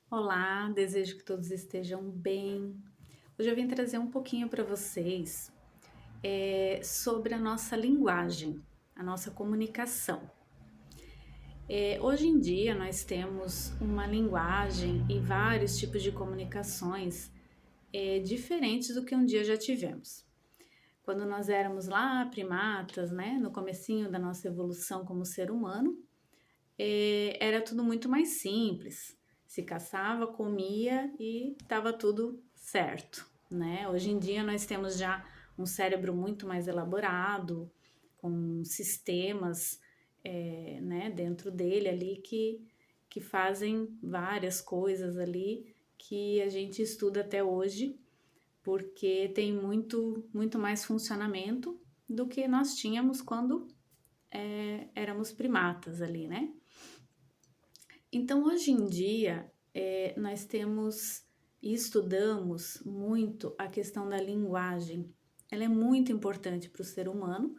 Olá, desejo que todos estejam bem. Hoje eu vim trazer um pouquinho para vocês sobre a nossa linguagem, a nossa comunicação. Hoje em dia nós temos uma linguagem e vários tipos de comunicações diferentes do que um dia já tivemos. Quando nós éramos lá primatas, né, no comecinho da nossa evolução como ser humano, era tudo muito mais simples. Se caçava, comia e estava tudo certo, né? Hoje em dia nós temos já um cérebro muito mais elaborado, com sistemas, né, dentro dele ali que fazem várias coisas ali que a gente estuda até hoje, porque tem muito mais funcionamento do que nós tínhamos quando éramos primatas ali, né? Então, hoje em dia, nós temos e estudamos muito a questão da linguagem. Ela é muito importante para o ser humano,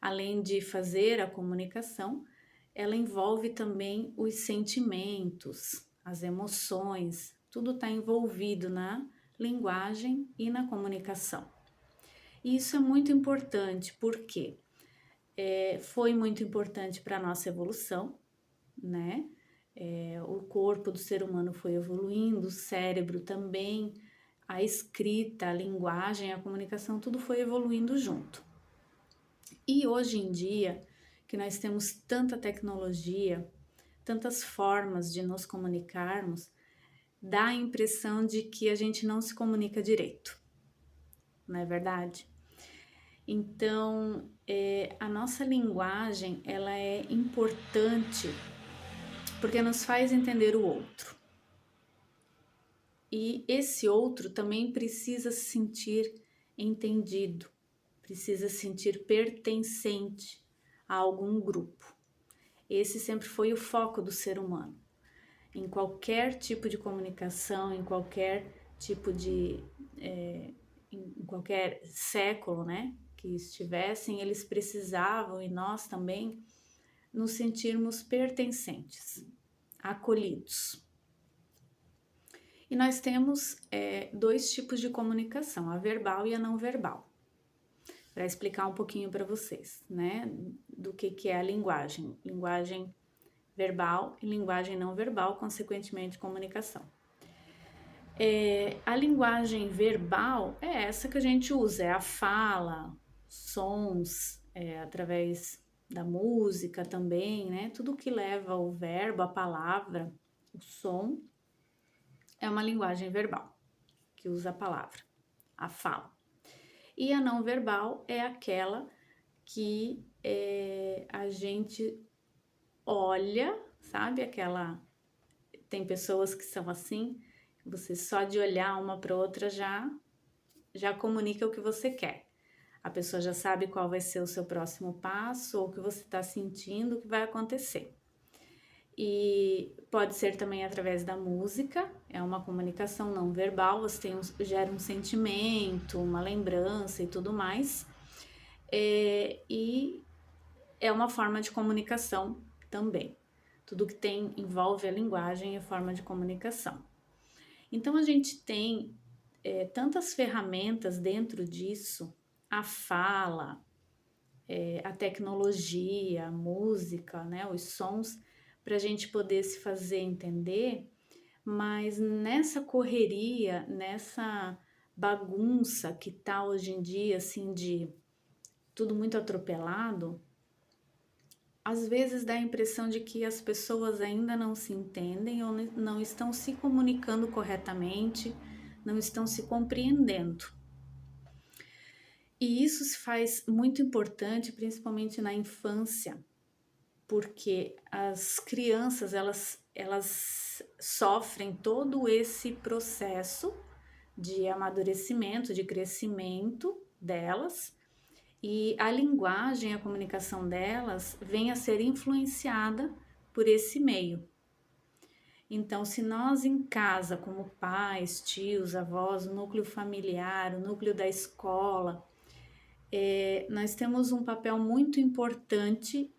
além de fazer a comunicação, ela envolve também os sentimentos, as emoções, tudo está envolvido na linguagem e na comunicação. E isso é muito importante porque foi muito importante para a nossa evolução, né? O corpo do ser humano foi evoluindo, o cérebro também, a escrita, a linguagem, a comunicação, tudo foi evoluindo junto. E hoje em dia, que nós temos tanta tecnologia, tantas formas de nos comunicarmos, dá a impressão de que a gente não se comunica direito, não é verdade? Então, a nossa linguagem, ela é importante porque nos faz entender o outro. E esse outro também precisa se sentir entendido, precisa se sentir pertencente a algum grupo. Esse sempre foi o foco do ser humano. Em qualquer tipo de comunicação, em qualquer tipo de. Em qualquer século, né, que estivessem, eles precisavam, e nós também, nos sentirmos pertencentes, acolhidos. E nós temos dois tipos de comunicação, a verbal e a não verbal. Para explicar um pouquinho para vocês, né, do que é a linguagem. Linguagem verbal e linguagem não verbal, consequentemente comunicação. A linguagem verbal é essa que a gente usa, é a fala, sons, através da música também, né? Tudo que leva o verbo, a palavra, o som, é uma linguagem verbal, que usa a palavra, a fala. E a não verbal é aquela que a gente olha, sabe? Aquela. Tem pessoas que são assim, você só de olhar uma para outra já comunica o que você quer. A pessoa já sabe qual vai ser o seu próximo passo ou o que você está sentindo, o que vai acontecer. E pode ser também através da música, é uma comunicação não verbal, você gera um sentimento, uma lembrança e tudo mais. E é uma forma de comunicação também. Tudo que envolve a linguagem é forma de comunicação. Então a gente tem tantas ferramentas dentro disso, a fala, a tecnologia, a música, né, os sons, para a gente poder se fazer entender, mas nessa correria, nessa bagunça que tá hoje em dia, assim, de tudo muito atropelado, às vezes dá a impressão de que as pessoas ainda não se entendem ou não estão se comunicando corretamente, não estão se compreendendo. E isso se faz muito importante, principalmente na infância, porque as crianças elas sofrem todo esse processo de amadurecimento, de crescimento delas, e a linguagem, a comunicação delas vem a ser influenciada por esse meio. Então, se nós em casa, como pais, tios, avós, o núcleo familiar, o núcleo da escola, nós temos um papel muito importante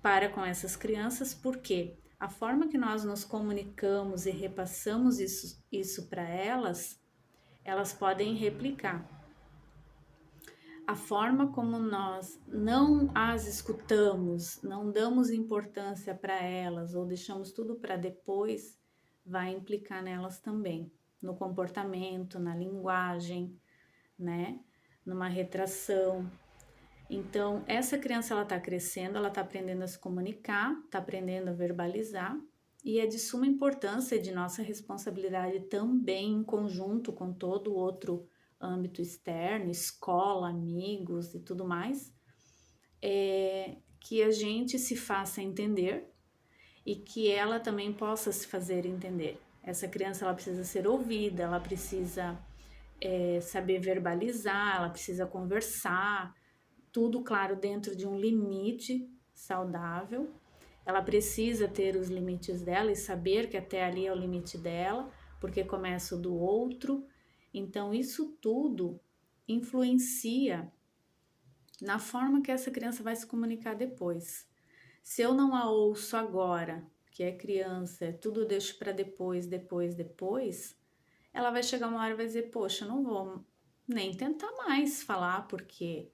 para com essas crianças, porque a forma que nós nos comunicamos e repassamos isso para elas, elas podem replicar. A forma como nós não as escutamos, não damos importância para elas ou deixamos tudo para depois, vai implicar nelas também, no comportamento, na linguagem, né? Numa retração. Então, essa criança ela está crescendo, ela está aprendendo a se comunicar, está aprendendo a verbalizar, e é de suma importância e de nossa responsabilidade também, em conjunto com todo o outro âmbito externo, escola, amigos e tudo mais, que a gente se faça entender e que ela também possa se fazer entender. Essa criança ela precisa ser ouvida, ela precisa saber verbalizar, ela precisa conversar, tudo, claro, dentro de um limite saudável. Ela precisa ter os limites dela e saber que até ali é o limite dela, porque começa o do outro. Então, isso tudo influencia na forma que essa criança vai se comunicar depois. Se eu não a ouço agora, que é criança, tudo deixo para depois, ela vai chegar uma hora e vai dizer, poxa, não vou nem tentar mais falar, porque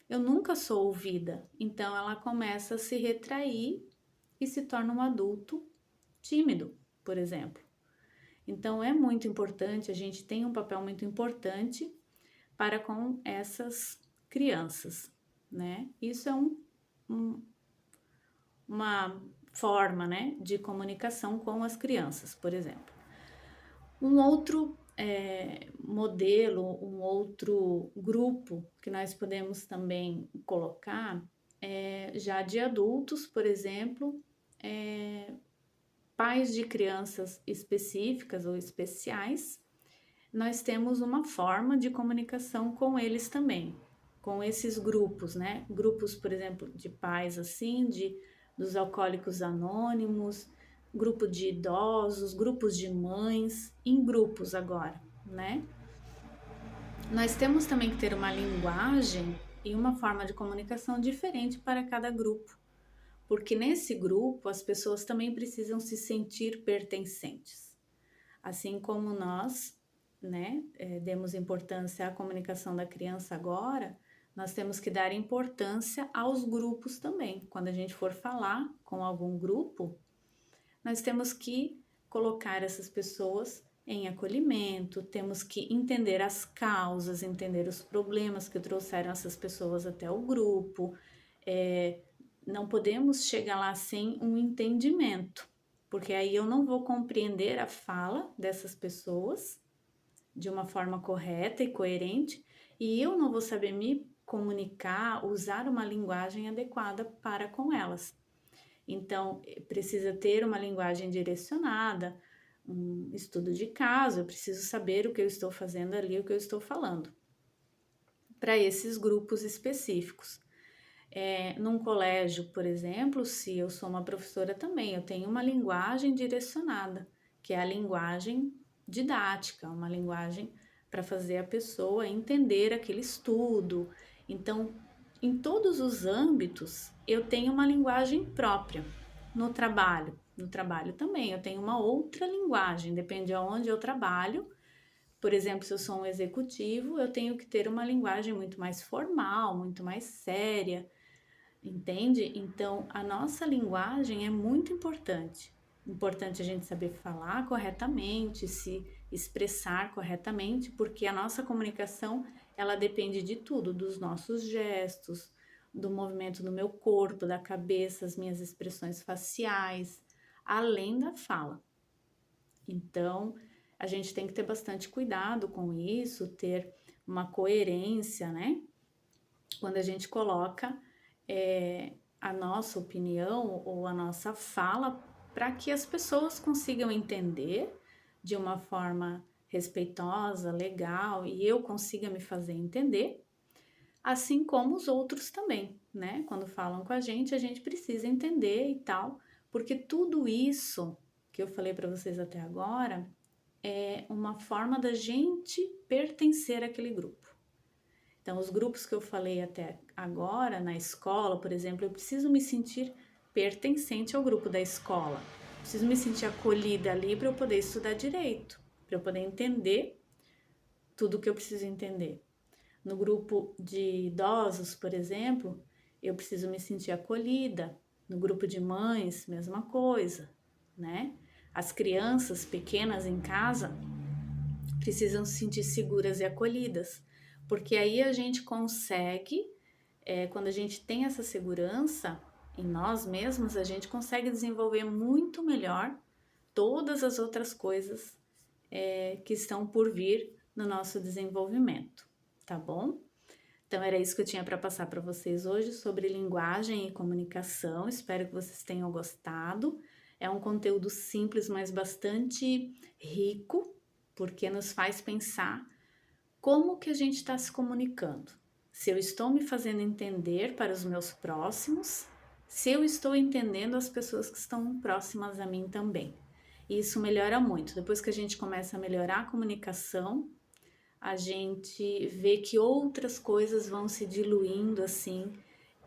eu nunca sou ouvida. Então ela começa a se retrair e se torna um adulto tímido, por exemplo. Então é muito importante, a gente tem um papel muito importante para com essas crianças, né? Isso é uma forma, né, de comunicação com as crianças, por exemplo. Um outro modelo, um outro grupo que nós podemos também colocar já de adultos, por exemplo, pais de crianças específicas ou especiais, nós temos uma forma de comunicação com eles também, com esses grupos, né? Grupos, por exemplo, de pais assim, dos alcoólicos anônimos, grupo de idosos, grupos de mães, em grupos agora, né? Nós temos também que ter uma linguagem e uma forma de comunicação diferente para cada grupo, porque nesse grupo as pessoas também precisam se sentir pertencentes. Assim como nós, né, demos importância à comunicação da criança agora, nós temos que dar importância aos grupos também. Quando a gente for falar com algum grupo, nós temos que colocar essas pessoas em acolhimento, temos que entender as causas, entender os problemas que trouxeram essas pessoas até o grupo. Não podemos chegar lá sem um entendimento, porque aí eu não vou compreender a fala dessas pessoas de uma forma correta e coerente, e eu não vou saber me comunicar, usar uma linguagem adequada para com elas. Então, precisa ter uma linguagem direcionada, um estudo de caso, eu preciso saber o que eu estou fazendo ali, o que eu estou falando, para esses grupos específicos. Num colégio, por exemplo, se eu sou uma professora também, eu tenho uma linguagem direcionada, que é a linguagem didática, uma linguagem para fazer a pessoa entender aquele estudo. Então, em todos os âmbitos, eu tenho uma linguagem própria. No trabalho também, eu tenho uma outra linguagem, depende de onde eu trabalho. Por exemplo, se eu sou um executivo, eu tenho que ter uma linguagem muito mais formal, muito mais séria, entende? Então, a nossa linguagem é muito importante. Importante a gente saber falar corretamente, se expressar corretamente, porque a nossa comunicação, ela depende de tudo, dos nossos gestos, do movimento do meu corpo, da cabeça, as minhas expressões faciais, além da fala. Então, a gente tem que ter bastante cuidado com isso, ter uma coerência, né? Quando a gente coloca a nossa opinião ou a nossa fala para que as pessoas consigam entender de uma forma respeitosa, legal e eu consiga me fazer entender, assim como os outros também, né? Quando falam com a gente precisa entender e tal, porque tudo isso que eu falei para vocês até agora é uma forma da gente pertencer àquele grupo. Então, os grupos que eu falei até agora, na escola, por exemplo, eu preciso me sentir pertencente ao grupo da escola. Preciso me sentir acolhida ali para eu poder estudar direito, para eu poder entender tudo o que eu preciso entender. No grupo de idosos, por exemplo, eu preciso me sentir acolhida. No grupo de mães, mesma coisa, né? As crianças pequenas em casa precisam se sentir seguras e acolhidas, porque aí a gente consegue, quando a gente tem essa segurança em nós mesmos, a gente consegue desenvolver muito melhor todas as outras coisas que estão por vir no nosso desenvolvimento, tá bom? Então era isso que eu tinha para passar para vocês hoje sobre linguagem e comunicação. Espero que vocês tenham gostado. É um conteúdo simples, mas bastante rico, porque nos faz pensar como que a gente está se comunicando. Se eu estou me fazendo entender para os meus próximos, se eu estou entendendo as pessoas que estão próximas a mim também. E isso melhora muito. Depois que a gente começa a melhorar a comunicação, a gente vê que outras coisas vão se diluindo assim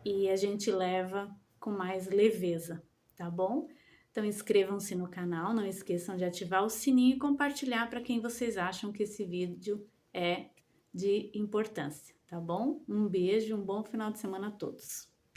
e a gente leva com mais leveza, tá bom? Então inscrevam-se no canal, não esqueçam de ativar o sininho e compartilhar para quem vocês acham que esse vídeo é de importância, tá bom? Um beijo, um bom final de semana a todos.